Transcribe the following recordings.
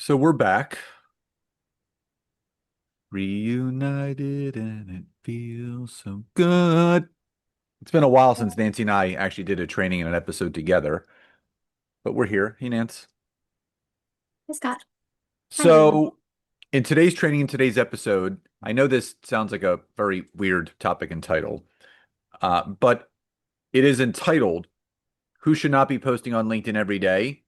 So we're back, reunited, and it feels so good. It's been a while since Nancy and I actually did a training and an episode together, but we're here. Hey, Nance. Hi, Scott. Hi, everyone. So, in today's training, in today's episode, I know this sounds like a very weird topic and title, but it is entitled "Who Should Not Be Posting on LinkedIn Every Day?"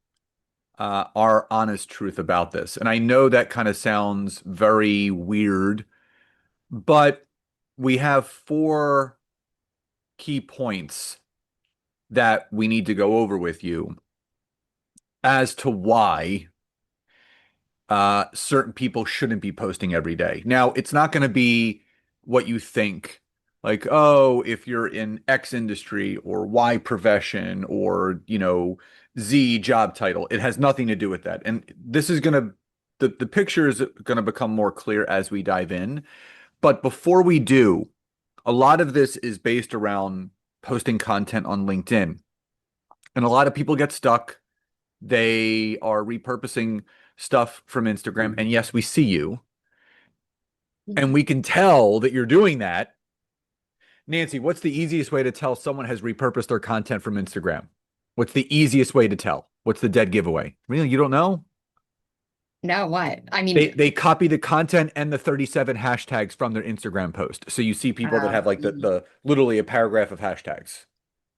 Our honest truth about this. And I know that kind of sounds very weird, but we have four key points that we need to go over with you as to why certain people shouldn't be posting every day. Now, it's not going to be what you think, like, oh, if you're in X industry or Y profession or, Z job title. It has nothing to do with that. And this is going to, the picture is going to become more clear as we dive in. But before we do, a lot of this is based around posting content on LinkedIn. And a lot of people get stuck. They are repurposing stuff from Instagram. And yes, we see you. And we can tell that you're doing that. Nancy, what's the easiest way to tell someone has repurposed their content from Instagram? What's the easiest way to tell? What's the dead giveaway? Really, you don't know? No, what? I They mean, they copy the content and the 37 hashtags from their Instagram post. So you see people that have like the literally a paragraph of hashtags.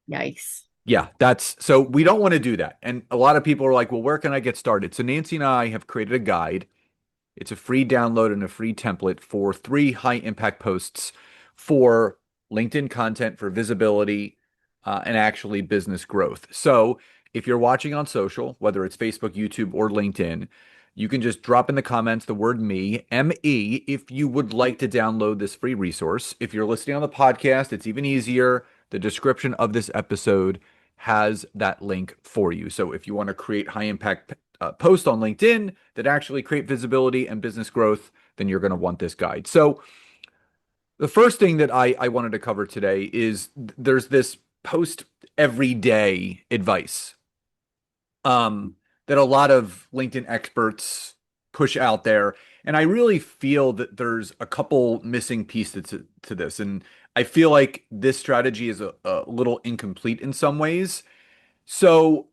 yikes. Yeah, that's so we don't want to do that. And a lot of people are like, well, where can I get started? So Nancy and I have created a guide. It's a free download and a free template for three high impact posts for LinkedIn content for visibility and actually business growth. So if you're watching on social, whether it's Facebook, YouTube, or LinkedIn, you can just drop in the comments the word me, M-E, if you would like to download this free resource. If you're listening on the podcast, it's even easier. The description of this episode has that link for you. So if you want to create high impact posts on LinkedIn that actually create visibility and business growth, then you're going to want this guide. So the first thing that I wanted to cover today is there's this post every day advice that a lot of LinkedIn experts push out there. And I really feel that there's a couple missing pieces to this. And I feel like this strategy is a little incomplete in some ways. So,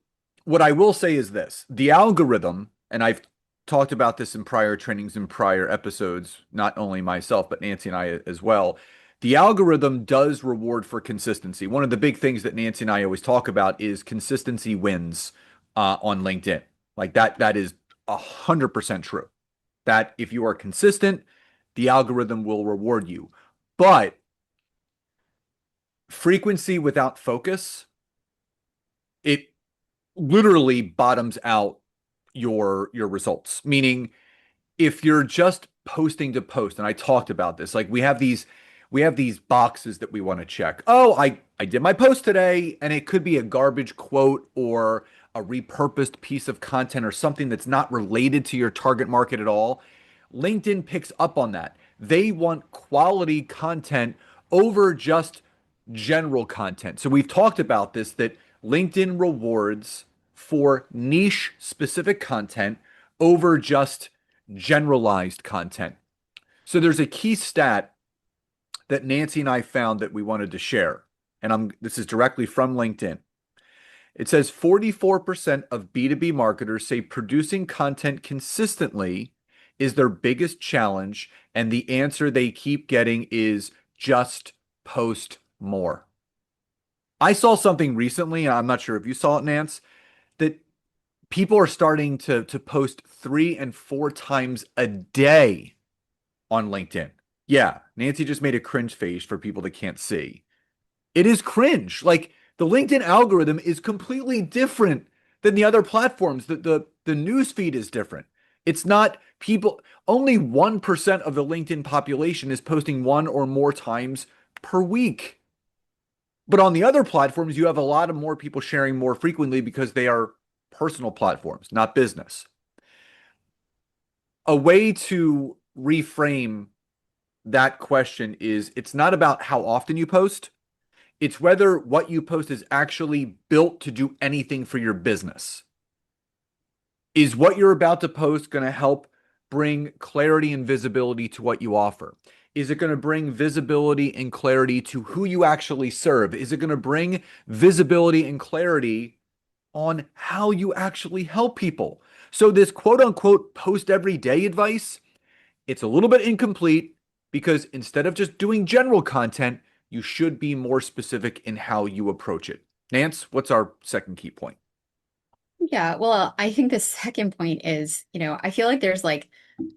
what I will say is this, the algorithm, and I've talked about this in prior trainings and prior episodes, not only myself, but Nancy and I as well. The algorithm does reward for consistency. One of the big things that Nancy and I always talk about is consistency wins on LinkedIn. Like that is 100% true. That if you are consistent, the algorithm will reward you. But frequency without focus, it literally bottoms out your results. Meaning if you're just posting to post, and I talked about this, like we have these boxes that we want to check. Oh, I did my post today, and it could be a garbage quote or a repurposed piece of content or something that's not related to your target market at all. LinkedIn picks up on that. They want quality content over just general content. So we've talked about this that LinkedIn rewards for niche specific content over just generalized content. So there's a key stat that Nancy and I found that we wanted to share. And this is directly from LinkedIn. It says 44% of B2B marketers say producing content consistently is their biggest challenge, and the answer they keep getting is just post more. I saw something recently, and I'm not sure if you saw it, Nance, that people are starting to post 3 and 4 times a day on LinkedIn. Yeah, Nancy just made a cringe face for people that can't see. It is cringe. Like the LinkedIn algorithm is completely different than the other platforms. The news feed is different. It's not people, only 1% of the LinkedIn population is posting one or more times per week. But on the other platforms, you have a lot of more people sharing more frequently because they are personal platforms, not business. A way to reframe that question is it's not about how often you post, it's whether what you post is actually built to do anything for your business. Is what you're about to post going to help bring clarity and visibility to what you offer? Is it going to bring visibility and clarity to who you actually serve? Is it going to bring visibility and clarity on how you actually help people? So, this quote unquote post every day advice, it's a little bit incomplete because instead of just doing general content, you should be more specific in how you approach it. Nance, what's our second key point? Yeah, well, I think the second point is, I feel like there's like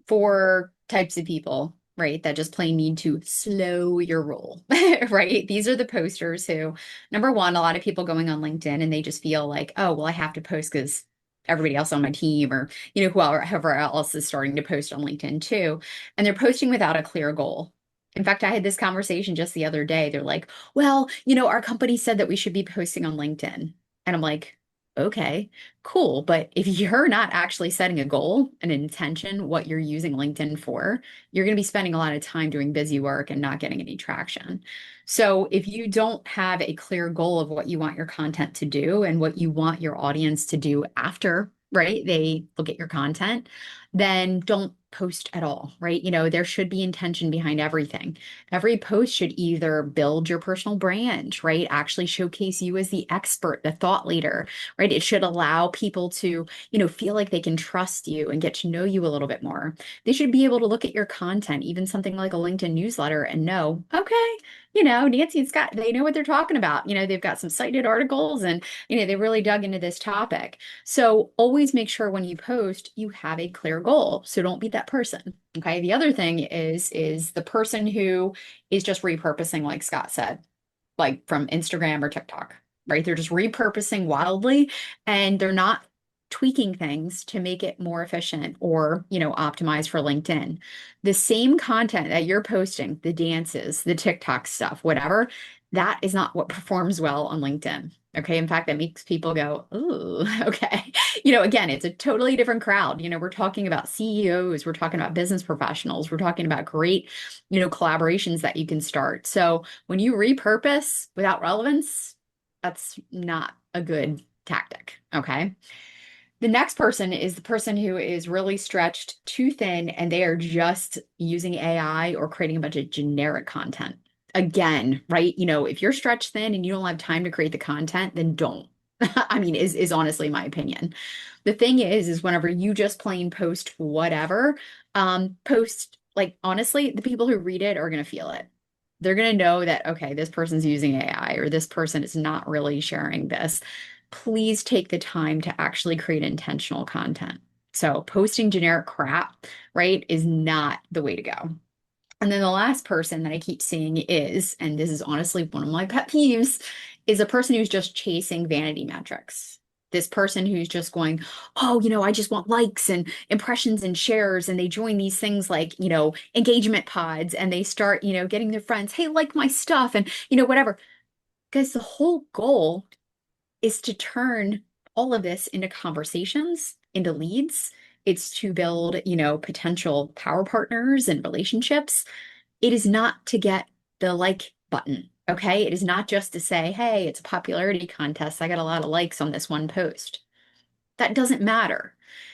four types of people, right, that just plain need to slow your roll, right? These are the posters who, number one, a lot of people going on LinkedIn and they just feel like, oh, well, I have to post because everybody else on my team or, whoever else is starting to post on LinkedIn too. And they're posting without a clear goal. In fact, I had this conversation just the other day. They're like, well, our company said that we should be posting on LinkedIn. And I'm like, okay, cool. But if you're not actually setting a goal, an intention, what you're using LinkedIn for, you're going to be spending a lot of time doing busy work and not getting any traction. So if you don't have a clear goal of what you want your content to do and what you want your audience to do after, right, they look at your content, then don't post at all, right? There should be intention behind everything. Every post should either build your personal brand, right? Actually showcase you as the expert, the thought leader, right? It should allow people to, feel like they can trust you and get to know you a little bit more. They should be able to look at your content, even something like a LinkedIn newsletter, and know, okay, Nancy and Scott, they know what they're talking about. They've got some cited articles and, they really dug into this topic. So always make sure when you post, you have a clear goal. So don't be that person. Okay. The other thing is the person who is just repurposing, like Scott said, like from Instagram or TikTok, right? They're just repurposing wildly and they're not tweaking things to make it more efficient or, optimize for LinkedIn. The same content that you're posting, the dances, the TikTok stuff, whatever, that is not what performs well on LinkedIn. Okay. In fact, that makes people go, ooh, okay. Again, it's a totally different crowd. We're talking about CEOs, we're talking about business professionals, we're talking about great, collaborations that you can start. So when you repurpose without relevance, that's not a good tactic. Okay. The next person is the person who is really stretched too thin and they are just using AI or creating a bunch of generic content. Again, right? If you're stretched thin and you don't have time to create the content, then don't. I mean, is honestly my opinion. The thing is whenever you just plain post whatever, post like honestly, the people who read it are going to feel it. They're going to know that, okay, this person's using AI or this person is not really sharing this. Please take the time to actually create intentional content. So posting generic crap, right, is not the way to go. And then the last person that I keep seeing is, and this is honestly one of my pet peeves, is a person who's just chasing vanity metrics. This person who's just going, oh, I just want likes and impressions and shares. And they join these things like, engagement pods and they start, getting their friends, hey, like my stuff and, whatever. Because the whole goal is to turn all of this into conversations, into leads. It's to build, potential power partners and relationships. It is not to get the like button. Okay. It is not just to say, hey, it's a popularity contest. I got a lot of likes on this one post. That doesn't matter.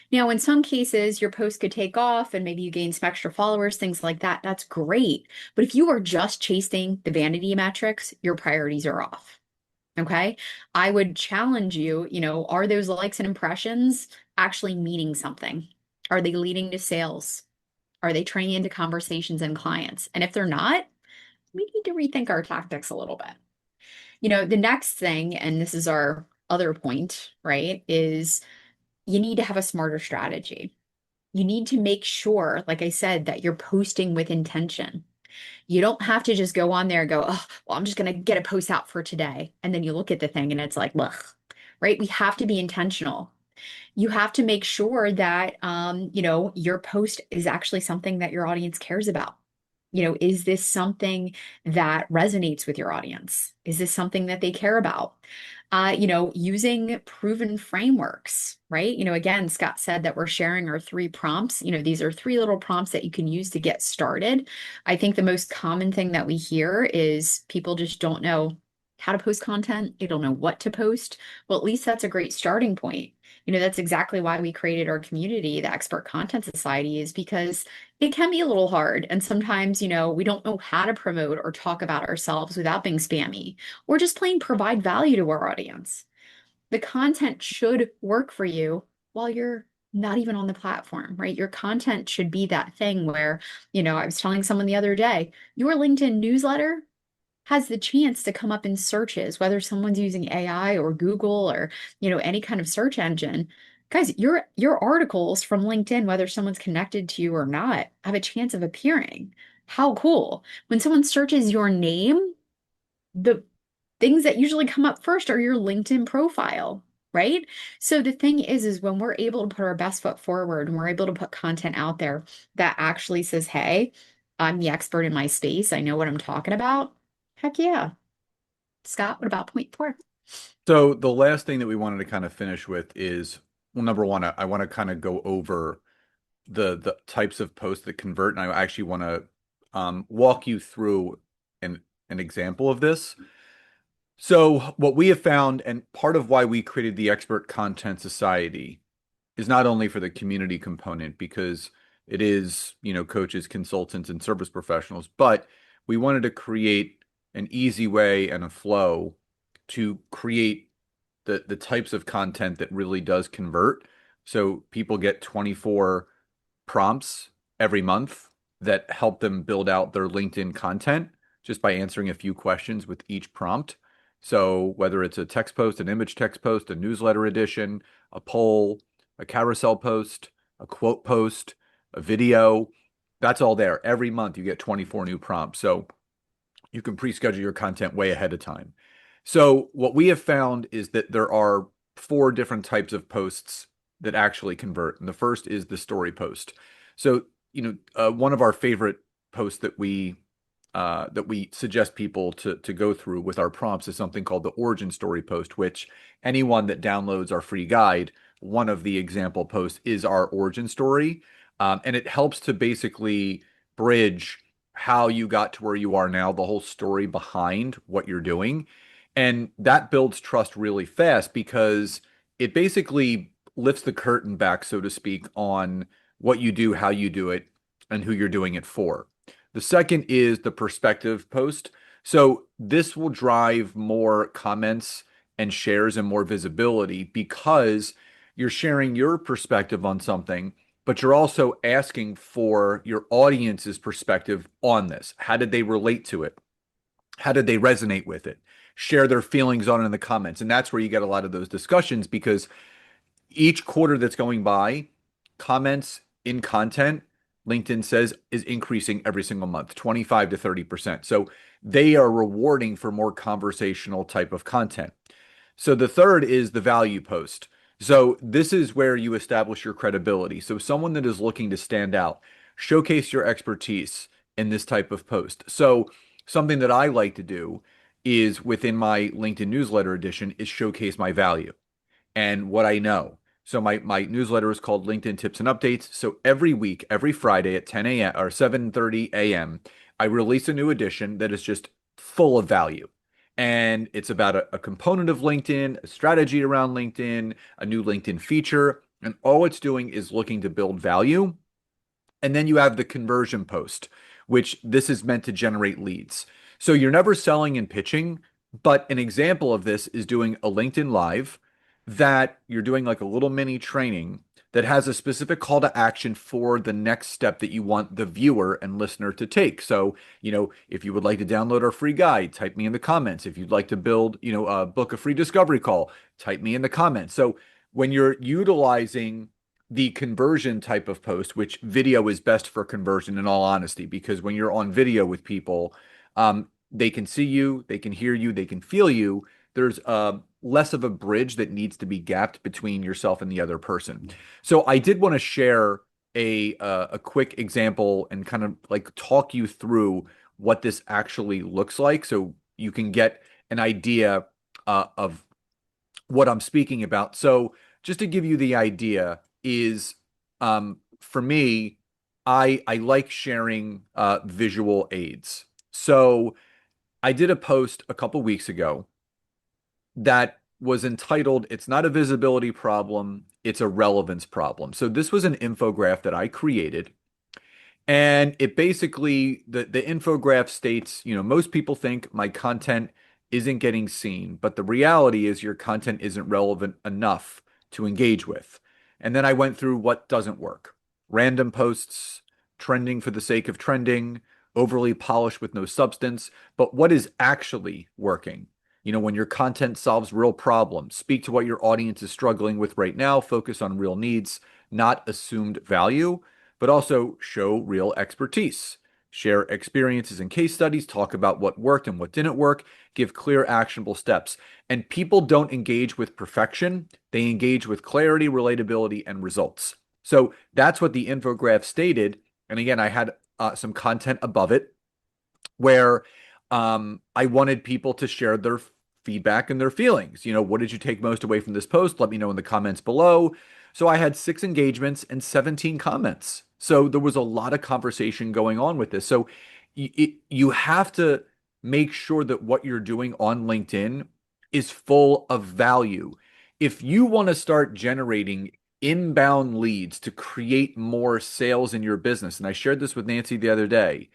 Now, in some cases, your post could take off and maybe you gain some extra followers, things like that. That's great. But if you are just chasing the vanity metrics, your priorities are off. Okay. I would challenge you, are those likes and impressions actually meaning something? Are they leading to sales? Are they turning into conversations and clients? And if they're not, we need to rethink our tactics a little bit. The next thing, and this is our other point, right, is you need to have a smarter strategy. You need to make sure, like I said, that you're posting with intention. You don't have to just go on there and go, oh, well, I'm just going to get a post out for today. And then you look at the thing and it's like, ugh, right? We have to be intentional. You have to make sure that, your post is actually something that your audience cares about. Is this something that resonates with your audience? Is this something that they care about? Using proven frameworks, right? Again, Scott said that we're sharing our three prompts. These are three little prompts that you can use to get started. I think the most common thing that we hear is people just don't know. how to post content. They don't know what to post. Well, at least that's a great starting point. That's exactly why we created our community, the Expert Content Society, is because it can be a little hard. And sometimes, we don't know how to promote or talk about ourselves without being spammy or just plain provide value to our audience. The content should work for you while you're not even on the platform, right? Your content should be that thing where, I was telling someone the other day, your LinkedIn newsletter has the chance to come up in searches, whether someone's using AI or Google or, any kind of search engine. Guys, your articles from LinkedIn, whether someone's connected to you or not, have a chance of appearing. How cool. When someone searches your name, the things that usually come up first are your LinkedIn profile, right? So the thing is when we're able to put our best foot forward and we're able to put content out there that actually says, hey, I'm the expert in my space. I know what I'm talking about. Heck yeah. Scott, what about point four? So the last thing that we wanted to kind of finish with is, well, number one, I want to kind of go over the types of posts that convert, and I actually want to walk you through an example of this. So what we have found, and part of why we created the Expert Content Society, is not only for the community component because it is, coaches, consultants, and service professionals, but we wanted to create an easy way and a flow to create the types of content that really does convert. So people get 24 prompts every month that help them build out their LinkedIn content just by answering a few questions with each prompt. So whether it's a text post, an image text post, a newsletter edition, a poll, a carousel post, a quote post, a video, that's all there. Every month you get 24 new prompts. So you can pre-schedule your content way ahead of time. So what we have found is that there are four different types of posts that actually convert. And the first is the story post. So, one of our favorite posts that we suggest people to go through with our prompts is something called the origin story post, which anyone that downloads our free guide, one of the example posts is our origin story. And it helps to basically bridge how you got to where you are now, the whole story behind what you're doing. And that builds trust really fast because it basically lifts the curtain back, so to speak, on what you do, how you do it, and who you're doing it for. The second is the perspective post. So this will drive more comments and shares and more visibility because you're sharing your perspective on something, but you're also asking for your audience's perspective on this. How did they relate to it? How did they resonate with it? Share their feelings on it in the comments. And that's where you get a lot of those discussions because each quarter that's going by, comments in content, LinkedIn says, is increasing every single month, 25 to 30%. So they are rewarding for more conversational type of content. So the third is the value post. So this is where you establish your credibility. So someone that is looking to stand out, showcase your expertise in this type of post. So something that I like to do is within my LinkedIn newsletter edition is showcase my value and what I know. So my newsletter is called LinkedIn Tips and Updates. So every week, every Friday at 10 a.m. or 7:30 a.m., I release a new edition that is just full of value. And it's about a component of LinkedIn, a strategy around LinkedIn, a new LinkedIn feature, and all it's doing is looking to build value. And then you have the conversion post, which this is meant to generate leads. So you're never selling and pitching, but an example of this is doing a LinkedIn Live that you're doing like a little mini training that has a specific call to action for the next step that you want the viewer and listener to take. So, if you would like to download our free guide, type me in the comments. If you'd like to build, book a free discovery call, type me in the comments. So when you're utilizing the conversion type of post, which video is best for conversion in all honesty, because when you're on video with people, they can see you, they can hear you, they can feel you. There's less of a bridge that needs to be gapped between yourself and the other person. So I did want to share a quick example and kind of like talk you through what this actually looks like, so you can get an idea of what I'm speaking about. So just to give you the idea is for me, I like sharing visual aids. So I did a post a couple weeks ago that was entitled, It's Not a Visibility Problem, It's a Relevance Problem. So this was an infographic that I created. And it basically, the infograph states, most people think my content isn't getting seen, but the reality is your content isn't relevant enough to engage with. And then I went through what doesn't work. Random posts, trending for the sake of trending, overly polished with no substance, but what is actually working? When your content solves real problems, speak to what your audience is struggling with right now, focus on real needs, not assumed value, but also show real expertise. Share experiences and case studies, talk about what worked and what didn't work, give clear, actionable steps. And people don't engage with perfection, they engage with clarity, relatability, and results. So that's what the infograph stated. And again, I had some content above it where I wanted people to share their feedback and their feelings. What did you take most away from this post? Let me know in the comments below. So I had 6 engagements and 17 comments. So there was a lot of conversation going on with this. So you have to make sure that what you're doing on LinkedIn is full of value. If you want to start generating inbound leads to create more sales in your business, and I shared this with Nancy the other day,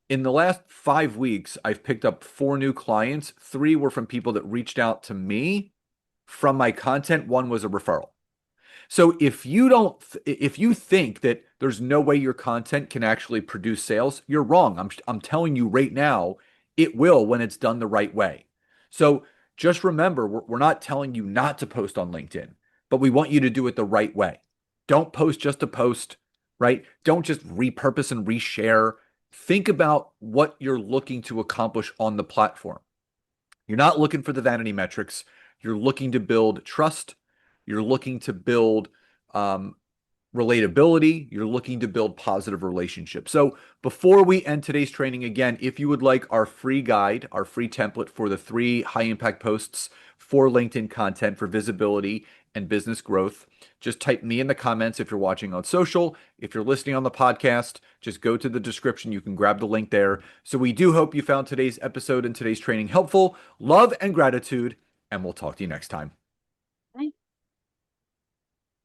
in the last 5 weeks, I've picked up 4 new clients. 3 were from people that reached out to me from my content. 1 was a referral. So if you think that there's no way your content can actually produce sales, you're wrong. I'm telling you right now, it will when it's done the right way. So just remember, we're not telling you not to post on LinkedIn, but we want you to do it the right way. Don't post just to post, right? Don't just repurpose and reshare. Think about what you're looking to accomplish on the platform. You're not looking for the vanity metrics. You're looking to build trust. You're looking to build um, relatability. You're looking to build positive relationships. So before we end today's training, again, if you would like our free guide, our free template for the 3 high impact posts for LinkedIn content for visibility and business growth, just type me in the comments if you're watching on social. If you're listening on the podcast, just go to the description. You can grab the link there. So we do hope you found today's episode and today's training helpful. Love and gratitude, and we'll talk to you next time.